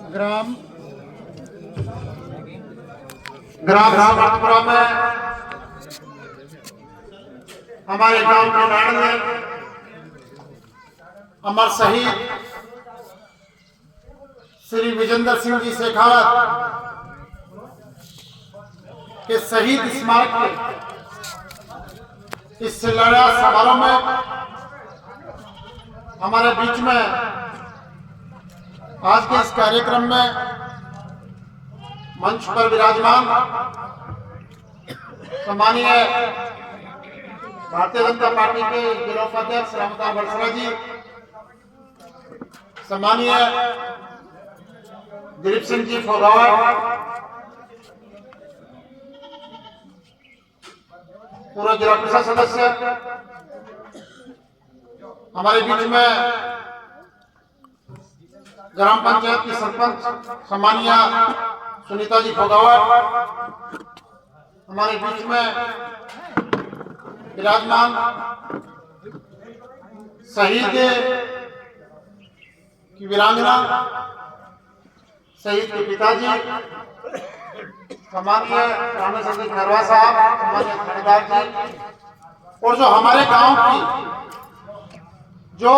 ग्राम सामर्थपुरा में हमारे गांव के लैंड में अमर शहीद श्री विजेंद्र सिंह जी शेखावत के शहीद स्मारक के इस शिलान्यास समारोह में हमारे बीच में आज के इस कार्यक्रम में मंच पर विराजमान सम्मानीय भारतीय जनता पार्टी के जिला उपाध्यक्ष रामदास बरसरा जी, सम्मानीय दिलीप सिंह जी फोगावत, पूर्व जिला परिषद सदस्य, हमारे बीच में ग्राम पंचायत की सरपंच सम्मानीय सुनीता जी फोगावत, हमारे बीच में विराजमान शहीद की वीरांगना, शहीद के पिताजी सम्मानीय रामेश्वर सिंह खरवा साहब, सम्मानीय थानेदार जी, और जो हमारे गांव की, जो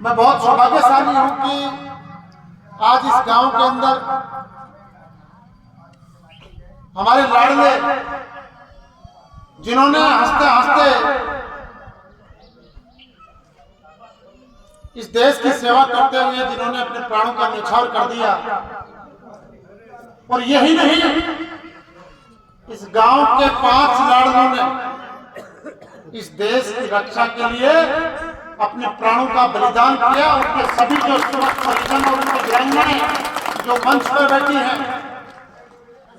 मैं बहुत सौभाग्यशाली हूं कि आज इस गांव के अंदर हमारे लाडले, जिन्होंने हंसते हंसते इस देश की सेवा करते हुए जिन्होंने अपने प्राणों का न्यौछावर कर दिया, और यही नहीं, इस गांव के 5 लाडलों ने इस देश की रक्षा के लिए अपने प्राणों का बलिदान किया। उनके सभी जो परिजन और उनके वीरांगनाएं जो मंच पर बैठी हैं,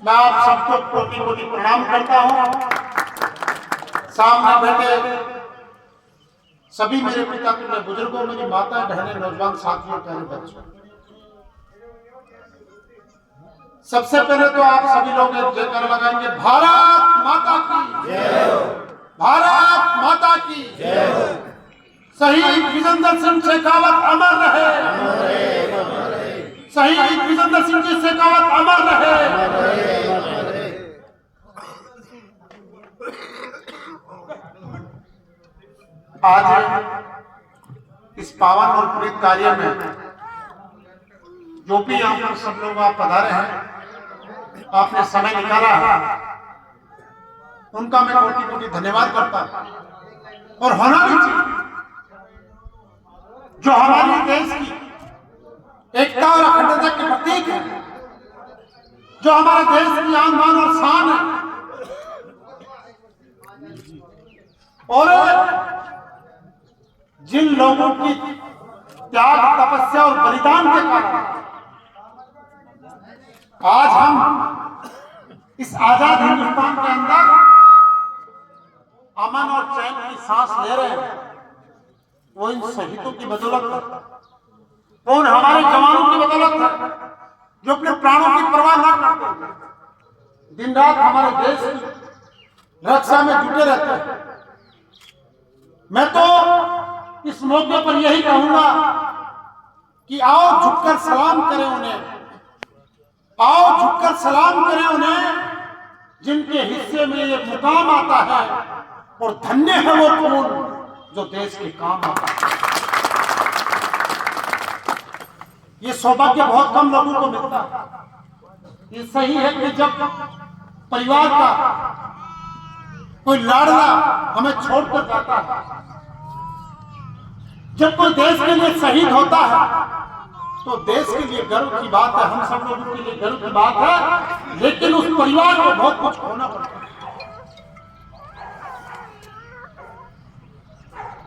मैं आप सबको कोटि कोटि प्रणाम करता हूं। सामने बैठे सभी मेरे पिता के बुजुर्गों, मेरी माता, बहनें, नौजवान साथियों, प्यारे बच्चों, सबसे पहले तो आप सभी लोग एक जयकारा लगाएंगे, भारत माता की जय हो, भारत माता की जय हो, शहीद विजेंद्र सिंह शेखावत अमर रहे, शहीद विजेंद्र सिंह जी शेखावत अमर रहे। आज इस पावन और पवित्र कार्य में जो भी यहाँ पर सब लोग आप पधारे हैं, आपने समय निकाला है, उनका मैं कोटि कोटि धन्यवाद करता हूं। और होना भी चाहिए, जो हमारे देश की एकता और अखंडता के प्रतीक है, जो हमारे देश की आन बान और शान है, और जिन लोगों की त्याग, तपस्या और बलिदान के कारण आज हम इस आजाद हिंदुस्तान के अंदर अमन और चैन की सांस ले रहे हैं, वो इन शहीदों की बदौलत है, वो उन हमारे जवानों की बदौलत है, जो अपने प्राणों की परवाह न करते दिन रात हमारे देश की रक्षा में जुटे रहते हैं। मैं तो इस मौके पर यही कहूंगा कि आओ झुककर सलाम करें उन्हें, आओ झुककर सलाम करें उन्हें, जिनके हिस्से में ये मुकाम आता है, और धन्य है वो खून जो देश के काम आता है। ये सौभाग्य बहुत कम लोगों को मिलता है। ये सही है कि जब परिवार का कोई लाडला हमें छोड़कर जाता है, जब कोई देश के लिए शहीद होता है, तो देश के लिए गर्व की बात है, हम सब लोगों के लिए गर्व की बात है, लेकिन उस परिवार को बहुत कुछ खोना पड़ता है।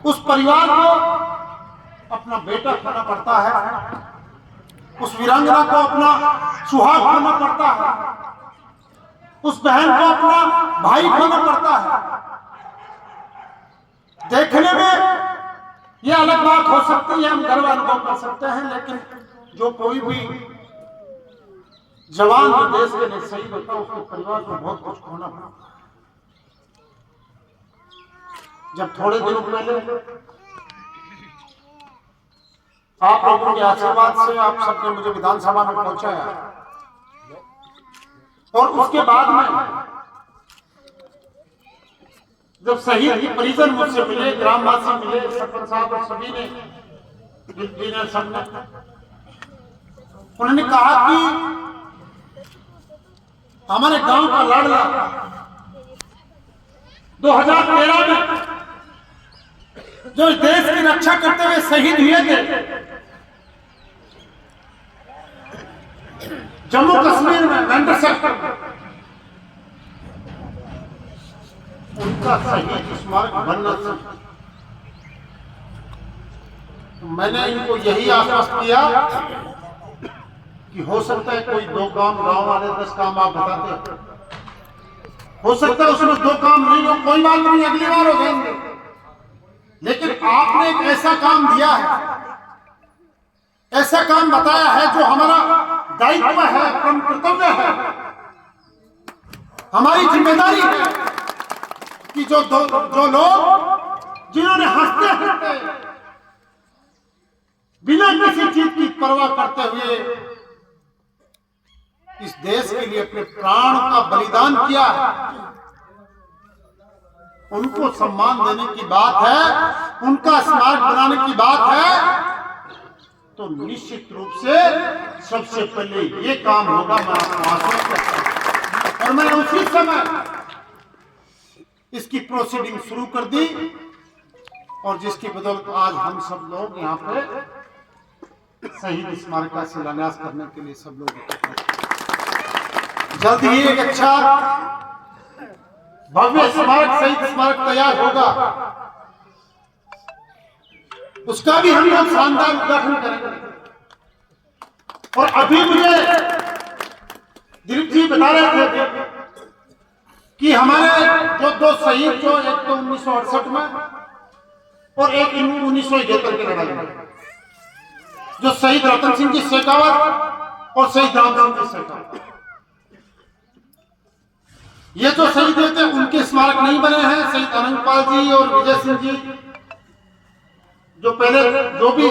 उस परिवार को अपना बेटा खोना पड़ता है, उस वीरांगना को अपना सुहाग खोना पड़ता है, उस बहन को अपना भाई खोना पड़ता है। देखने में ये अलग बात हो सकती है, हम गर्व अनुभव कर सकते हैं, लेकिन जो कोई भी जवान जो देश के लिए शहीद होता है, उसके परिवार को बहुत कुछ खोना पड़ता है। जब थोड़े दिनों पहले आप लोगों के आशीर्वाद से आप सबने मुझे विधानसभा में पहुंचाया, और उसके बाद में जब शहीद के परिजन मुझसे मिले, ग्रामवासी मिले, सरपंच साहब और सभी ने, सबने, उन्होंने कहा कि हमारे गांव का लाडला 2013 में जो देश की रक्षा करते हुए शहीद हुए थे जम्मू कश्मीर में मेंढर सेक्टर में, उनका शहीद स्मारक बनना चाहिए। मैंने इनको यही आश्वस्त किया कि हो सकता है कोई 2 काम गांव वाले 10 काम आप बताते, हो सकता है उसमें 2 काम नहीं हो, कोई बात नहीं, अगली बार हो जाएंगे, लेकिन आपने एक ऐसा काम दिया है, ऐसा काम बताया है जो हमारा दायित्व है, अपना कर्तव्य है, हमारी जिम्मेदारी है कि जो लोग जिन्होंने हंसते हंसते बिना किसी चीज की परवाह करते हुए इस देश के लिए अपने प्राण का बलिदान किया, उनको सम्मान देने की बात है, उनका स्मारक बनाने की बात है, तो निश्चित रूप से सबसे पहले ये काम होगा। मैं आपको आश्वस्त करता हूं, और मैंने उसी समय इसकी प्रोसीडिंग शुरू कर दी, और जिसकी बदौलत आज हम सब लोग यहाँ पे शहीद स्मारक का शिलान्यास करने के लिए सब लोग जल्द ही एक अच्छा भव्य स्मारक, शहीद स्मारक तैयार होगा, उसका भी हम लोग शानदार उद्घाटन करेंगे। और अभी मुझे दिलीप जी बता रहे थे कि हमारे जो 2 शहीद, जो एक तो 1968 में और एक 1971 की लड़ाई में, जो शहीद रतन सिंह जी शेखावत और शहीद राम सिंह जी शेखावत, ये जो शहीद हुए थे उनके स्मारक नहीं बने हैं। शहीद अनंतपाल जी और विजय सिंह जी जो पहले जो भी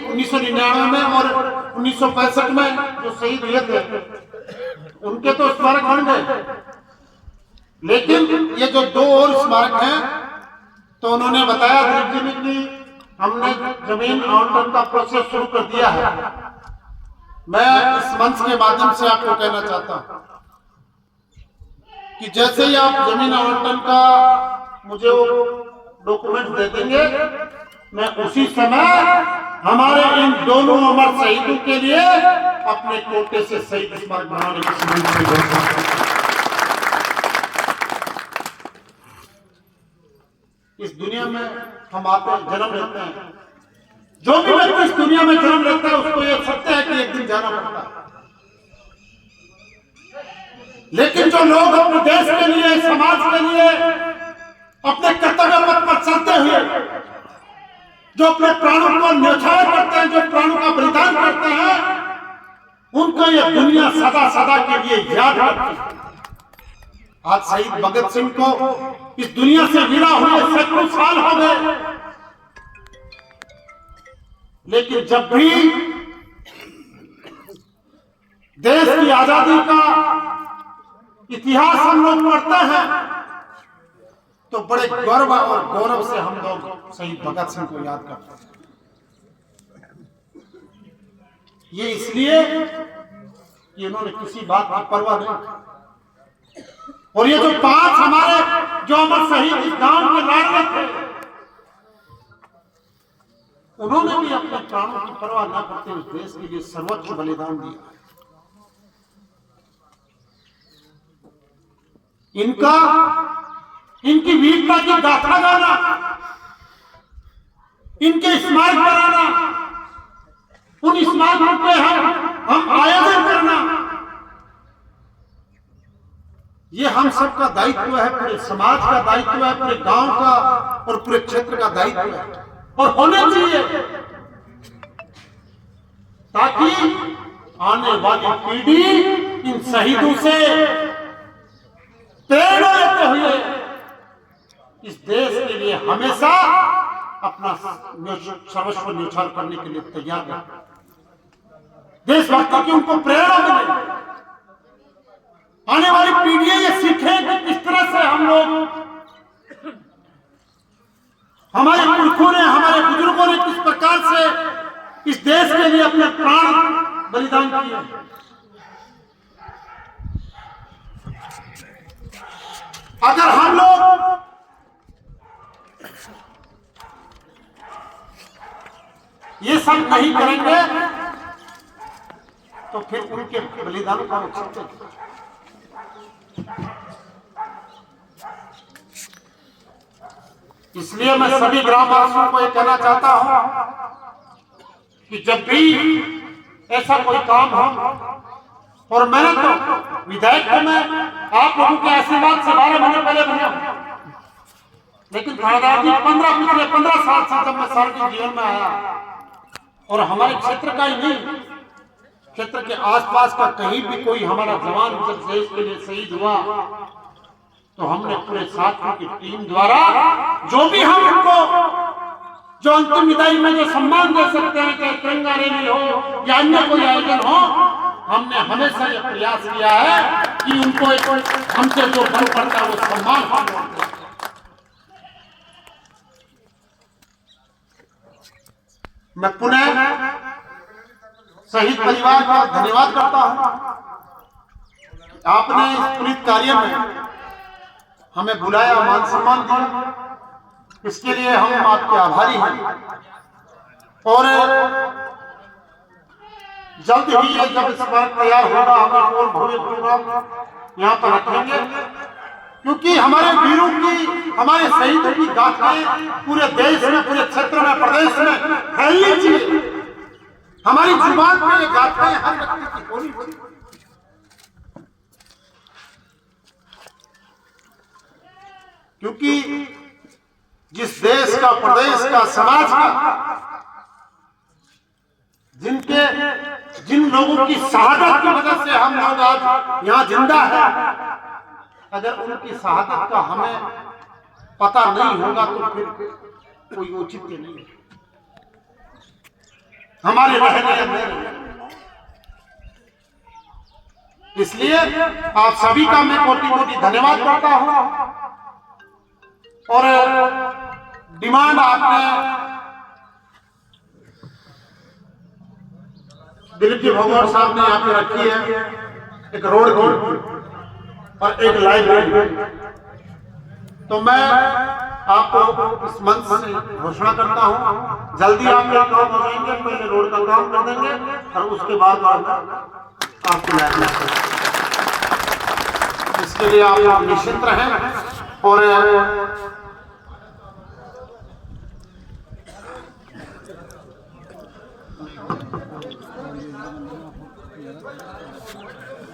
1999 में और 1965 में जो शहीद हुए थे, उनके तो स्मारक बन गए, लेकिन ये जो 2 और स्मारक हैं, तो उन्होंने बताया दिलीप जी ने कि हमने जमीन आवंटन का प्रोसेस शुरू कर दिया है। मैं इस मंच के माध्यम से आपको कहना चाहता हूं कि जैसे ही आप जमीन आवंटन का मुझे वो डॉक्यूमेंट दे देंगे, मैं उसी समय हमारे इन दोनों अमर शहीदों के लिए अपने कोटे से शहीद स्मारक बनाने की घोषणा। इस दुनिया में हम आते हैं, जन्म लेते हैं, जो भी व्यक्ति इस दुनिया में जन्म लेता है उसको यह सत्य है कि एक दिन जाना पड़ता है, लेकिन जो लोग अपने देश के लिए, समाज के लिए अपने कर्तव्य पथ पर चलते हुए जो अपने प्राणों को न्यौछावर करते हैं, जो प्राणों का बलिदान करते हैं, उनको यह दुनिया सदा सदा के लिए याद रखती है। आज शहीद भगत सिंह को इस दुनिया से विदा हुए सैकड़ों साल हो गए, लेकिन जब भी देश की आजादी का इतिहास हम लोग पढ़ते हैं तो बड़े गर्व और गौरव से हम लोग शहीद भगत सिंह को याद करते हैं। ये इसलिए कि इन्होंने किसी बात की परवाह नहीं की, और ये जो 5 हमारे जो अमर शहीद इस गांव के लाडले थे, उन्होंने भी अपने प्राणों की परवाह न करते हुए देश के लिए सर्वोच्च बलिदान दिया। इनकी वीरता की गाथा गाना, इनके स्मारक बनाना, उन स्मारकों पे हम आयोजन करना, ये हम सबका दायित्व है, पूरे समाज का दायित्व है, पूरे गांव का और पूरे क्षेत्र का दायित्व है, और होने चाहिए, ताकि आने वाली पीढ़ी इन शहीदों से प्रेरणा लेते हुए इस देश के लिए हमेशा अपना सर्वस्व न्यौछावर करने के लिए तैयार है। देशभक्ति की उनको प्रेरणा मिले, आने वाली पीढ़ियां ये सीखें कि किस तरह से हम लोग, हमारे पुरखों ने, हमारे बुजुर्गों ने किस प्रकार से इस देश के लिए अपने प्राण बलिदान किए। अगर हम लोग ये सब नहीं करेंगे तो फिर उनके बलिदान का औचित्य। इसलिए मैं सभी ग्रामवासियों को ये कहना चाहता हूं कि जब भी ऐसा कोई काम हो, और मैंने तो विधायक को मैं आप लोगों के आशीर्वाद से 12 महीने पहले बना, लेकिन थानेदार जी पिछले 15 साल से जब मैं सार्वजनिक जीवन में आया, और हमारे क्षेत्र का ही नहीं, क्षेत्र के आसपास का कहीं भी कोई हमारा जवान जब देश के लिए शहीद हुआ तो हमने पूरे साथियों की टीम द्वारा जो भी हम उनको जो अंतिम विदाई में जो सम्मान दे सकते हैं, चाहे तिरंगा रैली हो या अन्य कोई आयोजन हो, हमने हमेशा ये प्रयास किया है कि उनको हमसे जो बल पड़ता है वो सम्मान हम करते हैं। मैं पुनः शहीद परिवार का धन्यवाद करता हूं। आपने इस पुनीत कार्य में हमें बुलाया, मान सम्मान दिया, इसके लिए हम आपके आभारी हैं। और जल्द ही ये जब स्मारक तैयार होगा हम और भव्य प्रोग्राम यहाँ पर रखेंगे, क्योंकि हमारे वीरों की, हमारे शहीदों की गाथाएं पूरे देश में, पूरे क्षेत्र में, प्रदेश में फैलनी चाहिए। हमारी जुबान पर ये गाथाएं हर व्यक्ति की होनी चाहिए, क्योंकि जिस देश का, प्रदेश का, समाज का, जिन लोगों की शहादत की वजह से हम लोग आज यहाँ जिंदा है, अगर उनकी शहादत का हमें पता नहीं होगा तो फिर कोई औचित्य नहीं है हमारे रहने में। इसलिए आप सभी का मैं कोटि-कोटि धन्यवाद करता हूं। और डिमांड आपने दिलीप जी भगवान साहब ने यहाँ पे रखी है, एक रोड की और एक लाइब्रेरी। तो मैं आपको इस मंच से घोषणा करता हूँ, जल्दी आपके काम हो जाएंगे, पहले रोड का काम कर देंगे और उसके बाद आपको लाइब्रेरी। इसके लिए आप निश्चिंत रहें। और